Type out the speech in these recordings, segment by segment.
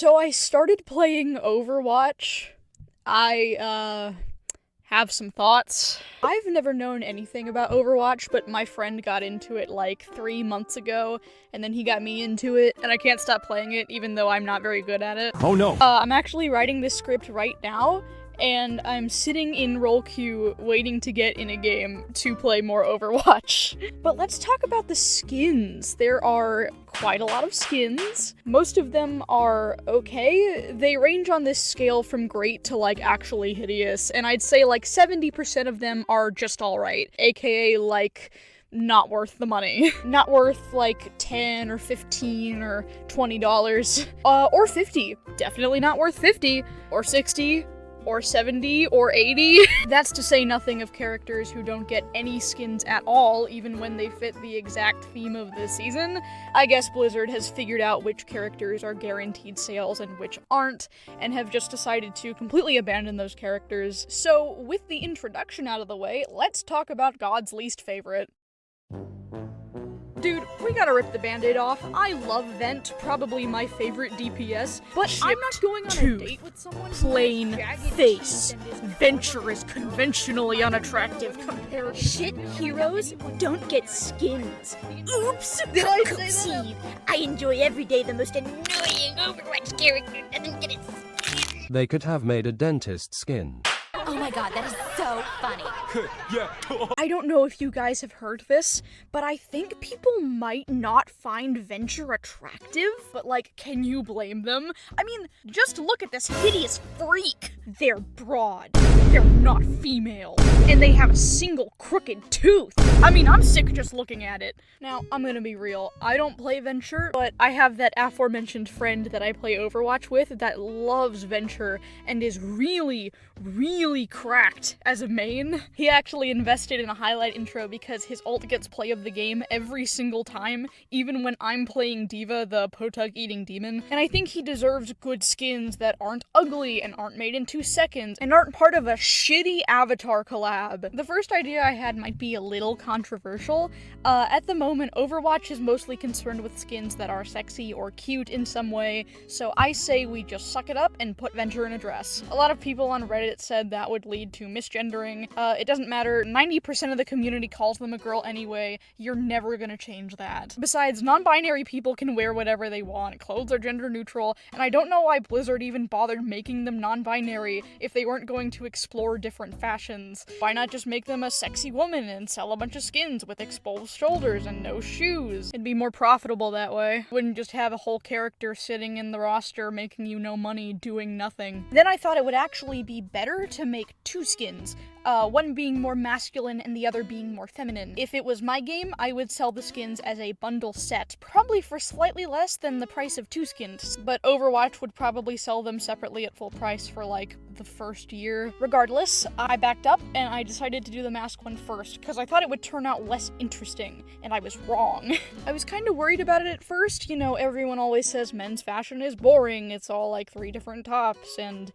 So I started playing Overwatch. I, have some thoughts. I've never known anything about Overwatch, but my friend got into it like 3 months ago, and then he got me into it, and I can't stop playing it even though I'm not very good at it. Oh no! I'm actually writing this script right now, and I'm sitting in roll queue waiting to get in a game to play more Overwatch. But let's talk about the skins. There are quite a lot of skins. Most of them are okay. They range on this scale from great to like actually hideous, and I'd say like 70% of them are just alright, aka like not worth the money. Not worth like 10 or 15 or $20. Or 50. Definitely not worth 50 or 60. Or 70, or 80. That's to say nothing of characters who don't get any skins at all, even when they fit the exact theme of the season. I guess Blizzard has figured out which characters are guaranteed sales and which aren't, and have just decided to completely abandon those characters. So, with the introduction out of the way, let's talk about God's least favorite. Dude, we gotta rip the band-aid off. I love Vent, probably my favorite DPS, but I'm not going on a date with someone plain face. Venture is conventionally unattractive compared to Shit heroes don't get skins. Oops! Did I say that? Concede. I enjoy every day the most annoying Overwatch character doesn't get its skin. They could have made a dentist skin. Oh my god, that is so funny. Yeah. I don't know if you guys have heard this, but I think people might not find Venture attractive, but like, can you blame them? I mean, just look at this hideous freak. They're broad, they're not female, and they have a single crooked tooth. I mean, I'm sick just looking at it. Now, I'm gonna be real, I don't play Venture, but I have that aforementioned friend that I play Overwatch with that loves Venture and is really cracked as a main. He actually invested in a highlight intro because his ult gets play of the game every single time, even when I'm playing D.Va, the Potug-eating demon, and I think he deserves good skins that aren't ugly and aren't made in 2 seconds and aren't part of a shitty avatar collab. The first idea I had might be a little controversial. At the moment, Overwatch is mostly concerned with skins that are sexy or cute in some way, so I say we just suck it up and put Venture in a dress. A lot of people on Reddit said that would lead to misgendering. It doesn't matter, 90% of the community calls them a girl anyway, you're never gonna change that. Besides, non-binary people can wear whatever they want, clothes are gender neutral, and I don't know why Blizzard even bothered making them non-binary if they weren't going to explore different fashions. Why not just make them a sexy woman and sell a bunch of skins with exposed shoulders and no shoes? It'd be more profitable that way. Wouldn't just have a whole character sitting in the roster making you no money doing nothing. Then I thought it would actually be better to make 2 skins. One being more masculine and the other being more feminine. If it was my game, I would sell the skins as a bundle set, probably for slightly less than the price of 2 skins, but Overwatch would probably sell them separately at full price for like the first year. Regardless, I backed up and I decided to do the mask one first, because I thought it would turn out less interesting, and I was wrong. I was kind of worried about it at first. You know, everyone always says men's fashion is boring, it's all like 3 different tops and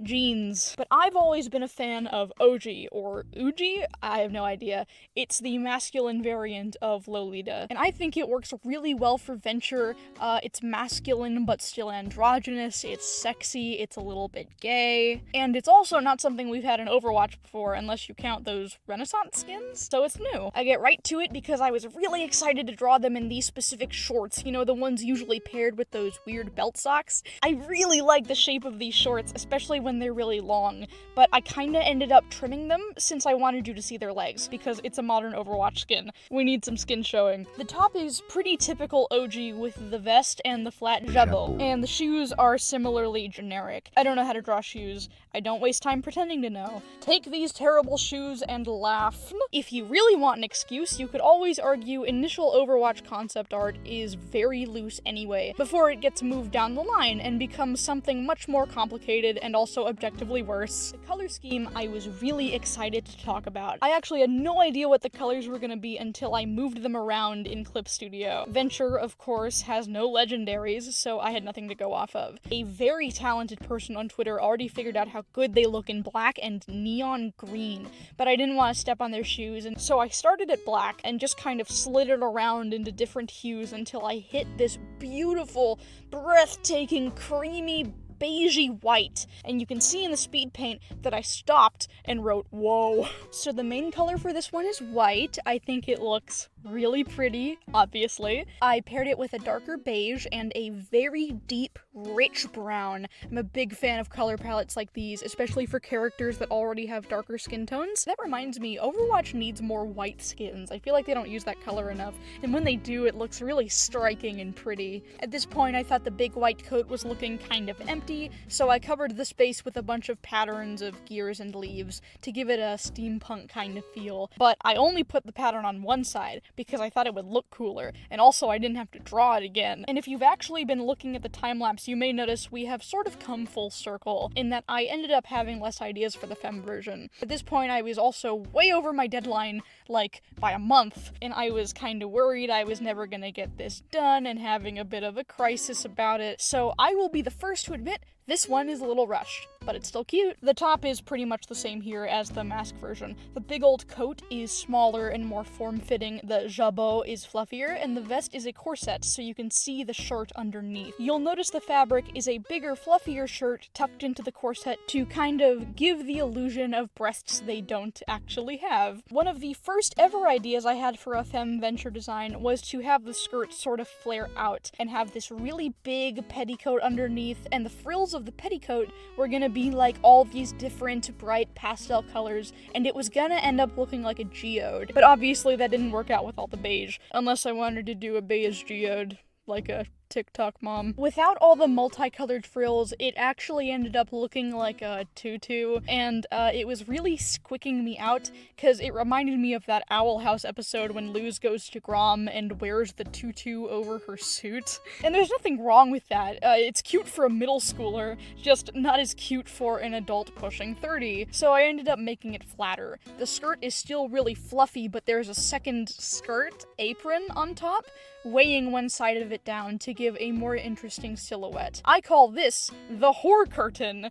jeans. But I've always been a fan of OG, or Uji? I have no idea. It's the masculine variant of Lolita, and I think it works really well for Venture. It's masculine but still androgynous, it's sexy, it's a little bit gay, and it's also not something we've had in Overwatch before unless you count those Renaissance skins, so it's new. I get right to it because I was really excited to draw them in these specific shorts, you know, the ones usually paired with those weird belt socks. I really like the shape of these shorts, especially when they're really long, but I kinda ended up trimming them since I wanted you to see their legs, because it's a modern Overwatch skin. We need some skin showing. The top is pretty typical OG with the vest and the flat jabot, and the shoes are similarly generic. I don't know how to draw shoes. I don't waste time pretending to know. Take these terrible shoes and laugh. If you really want an excuse, you could always argue initial Overwatch concept art is very loose anyway, before it gets moved down the line and becomes something much more complicated and also also objectively worse. The color scheme I was really excited to talk about. I actually had no idea what the colors were gonna be until I moved them around in Clip Studio. Venture, of course, has no legendaries, so I had nothing to go off of. A very talented person on Twitter already figured out how good they look in black and neon green, but I didn't want to step on their shoes, and so I started at black and just kind of slid it around into different hues until I hit this beautiful, breathtaking, creamy, beigey white, and you can see in the speed paint that I stopped and wrote, whoa. So the main color for this one is white. I think it looks really pretty, obviously. I paired it with a darker beige and a very deep, rich brown. I'm a big fan of color palettes like these, especially for characters that already have darker skin tones. That reminds me, Overwatch needs more white skins. I feel like they don't use that color enough, and when they do, it looks really striking and pretty. At this point, I thought the big white coat was looking kind of empty, so I covered the space with a bunch of patterns of gears and leaves to give it a steampunk kind of feel, but I only put the pattern on one side because I thought it would look cooler, and also I didn't have to draw it again. And if you've actually been looking at the time-lapse, you may notice we have sort of come full circle, in that I ended up having less ideas for the femme version. At this point, I was also way over my deadline, like, by a month, and I was kinda worried I was never gonna get this done, and having a bit of a crisis about it, so I will be the first to admit this one is a little rushed, but it's still cute. The top is pretty much the same here as the mask version. The big old coat is smaller and more form-fitting, the jabot is fluffier, and the vest is a corset, so you can see the shirt underneath. You'll notice the fabric is a bigger, fluffier shirt tucked into the corset to kind of give the illusion of breasts they don't actually have. One of the first ever ideas I had for a femme venture design was to have the skirt sort of flare out and have this really big petticoat underneath, and the frills of the petticoat were gonna be like all these different bright pastel colors, and it was gonna end up looking like a geode. But obviously that didn't work out with all the beige, unless I wanted to do a beige geode, like a TikTok mom. Without all the multicolored frills, it actually ended up looking like a tutu, and it was really squicking me out, because it reminded me of that Owl House episode when Luz goes to Grom and wears the tutu over her suit. And there's nothing wrong with that. It's cute for a middle schooler, just not as cute for an adult pushing 30. So I ended up making it flatter. The skirt is still really fluffy, but there's a second skirt apron on top, weighing one side of it down to give a more interesting silhouette. I call this the whore curtain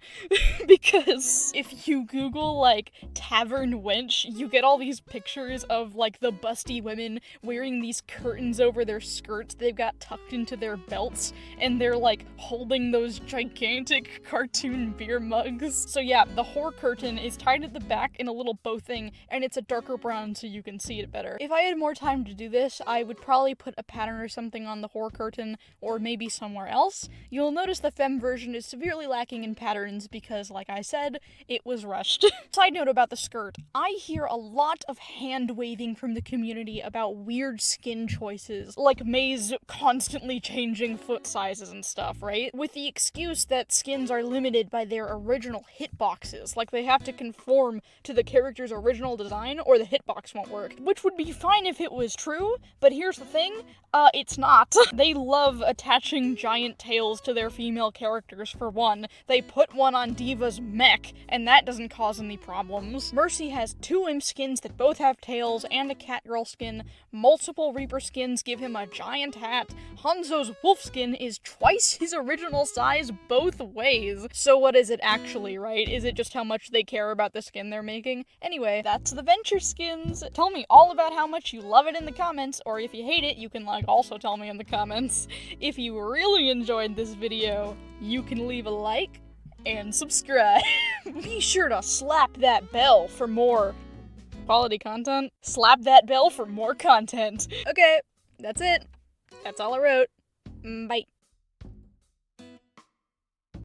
because if you Google like tavern wench, you get all these pictures of like the busty women wearing these curtains over their skirts they've got tucked into their belts, and they're like holding those gigantic cartoon beer mugs. So yeah, the whore curtain is tied at the back in a little bow thing, and it's a darker brown so you can see it better. If I had more time to do this, I would probably put a pattern or something on the whore curtain, or maybe somewhere else. You'll notice the femme version is severely lacking in patterns because, like I said, it was rushed. Side note about the skirt, I hear a lot of hand-waving from the community about weird skin choices, like May's constantly changing foot sizes and stuff, right? With the excuse that skins are limited by their original hitboxes, like they have to conform to the character's original design or the hitbox won't work, which would be fine if it was true, but here's the thing, it's not. They love attaching giant tails to their female characters, for one. They put one on Diva's mech, and that doesn't cause any problems. Mercy has 2 imp skins that both have tails and a catgirl skin. Multiple Reaper skins give him a giant hat. Hanzo's wolf skin is twice his original size both ways. So what is it actually, right? Is it just how much they care about the skin they're making? Anyway, that's the Venture skins. Tell me all about how much you love it in the comments, or if you hate it, you can also tell me in the comments. If you really enjoyed this video, you can leave a like and subscribe. Be sure to slap that bell for more quality content. Slap that bell for more content. Okay, that's it. That's all I wrote. Bye.